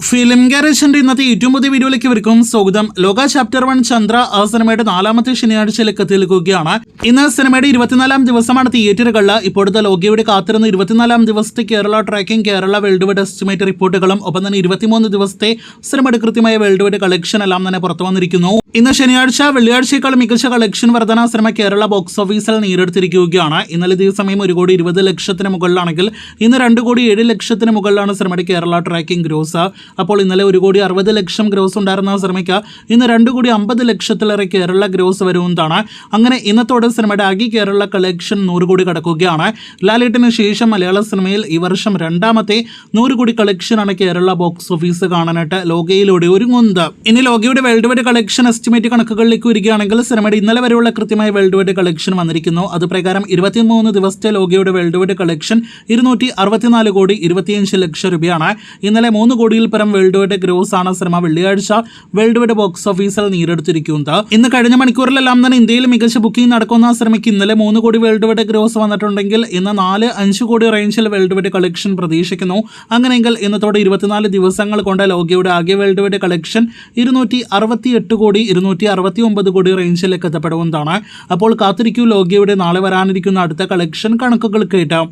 Film ഗാരേജിന്റെ ഇന്നത്തെ ഏറ്റവും പുതിയ വീഡിയോയിലേക്ക് ഇവർക്കും സ്വാഗതം. ലോക ചാപ്റ്റർ 1 ചന്ദ്ര ആ സിനിമയുടെ 4ാമത്തെ ശനിയാഴ്ചയിലേക്ക് എത്തിയിരിക്കുകയാണ്. ഇന്ന് സിനിമയുടെ 24ാം ദിവസമാണ് തിയേറ്ററുകളിൽ. ഇപ്പോഴത്തെ ലോകയുടെ കാത്തിരുന്ന 24ാം ദിവസത്തെ Kerala tracking, Kerala world wide estimate റിപ്പോർട്ടുകളും ഒപ്പം തന്നെ 23 ദിവസത്തെ സിനിമയുടെ കൃത്യമായ വേൾഡ് വൈഡ് കളക്ഷൻ എല്ലാം തന്നെ പുറത്തു വന്നിരിക്കുന്നു. ഇന്ന് ശനിയാഴ്ച വെള്ളിയാഴ്ചയേക്കാൾ മികച്ച കളക്ഷൻ വർധന സിനിമ കേരള ബോക്സ് ഓഫീസിൽ നേടിയെടുത്തിരിക്കുകയാണ്. ഇന്നലെ ഇതേ സമയം 1,20,00,000 മുകളിലാണെങ്കിൽ ഇന്ന് 2,07,00,000 മുകളിലാണ് സിനിമയുടെ കേരള ട്രാക്കിംഗ് ഗ്രോസ്. അപ്പോൾ ഇന്നലെ 1,60,00,000 ഗ്രോസ് ഉണ്ടായിരുന്ന സിനിമയ്ക്ക് ഇന്ന് 2,50,00,000 കേരള ഗ്രോസ് വരുന്നതാണ്. അങ്ങനെ ഇന്നത്തോടെ സിനിമയുടെ ആകെ കേരള കളക്ഷൻ 100 കോടി കടക്കുകയാണ്. ലാലേട്ടിന് ശേഷം മലയാള സിനിമയിൽ ഈ വർഷം 2ാമത്തെ 100 കോടി കളക്ഷനാണ് കേരള ബോക്സ് ഓഫീസ് കാണാനായിട്ട് ലോകയിലൂടെ ഒരുങ്ങുന്നത്. ഇനി ലോകയുടെ വേൾഡ് വൈഡ് കളക്ഷൻ എസ്റ്റിമേറ്റ് കണക്കുകളിലേക്ക് വരികയാണെങ്കിൽ സിനിമയുടെ ഇന്നലെ വരെയുള്ള കൃത്യമായ വേൾഡ് വൈഡ് കളക്ഷൻ വന്നിരിക്കുന്നു. അത് പ്രകാരം 23 ദിവസത്തെ ലോകയുടെ വേൾഡ് വൈഡ് കളക്ഷൻ 264 കോടി 25 ലക്ഷം രൂപയാണ്. ഇന്നലെ 3 കോടിയിൽ പരം വേൾഡ് വൈഡ് ഗ്രോസ് ആണ് സിനിമ വെള്ളിയാഴ്ച വേൾഡ് വൈഡ് ബോക്സ് ഓഫീസിൽ നേടിയെടുത്തിരിക്കുന്നത്. ഇന്ന് കഴിഞ്ഞ മണിക്കൂറിലെല്ലാം തന്നെ ഇന്ത്യയിൽ മികച്ച ബുക്കിംഗ് നടക്കുന്ന സിനിമയ്ക്ക് ഇന്നലെ 3 കോടി വേൾഡ് വൈഡ് ഗ്രോസ് വന്നിട്ടുണ്ടെങ്കിൽ ഇന്ന് 4-5 കോടി റേഞ്ചിൽ വേൾഡ് വൈഡ് കളക്ഷൻ പ്രതീക്ഷിക്കുന്നു. അങ്ങനെയെങ്കിൽ ഇന്നത്തോടെ 24 ദിവസങ്ങൾ കൊണ്ട് ലോകയുടെ ആകെ വേൾഡ് വൈഡ് കളക്ഷൻ 268 കോടി 269 കോടി റേഞ്ചിലേക്ക് എത്തപ്പെടുന്നതാണ്. അപ്പോൾ കാത്തിരിക്കൂ ലോകയുടെ നാളെ വരാനിരിക്കുന്ന അടുത്ത കളക്ഷൻ കണക്കുകൾ കേട്ടാം.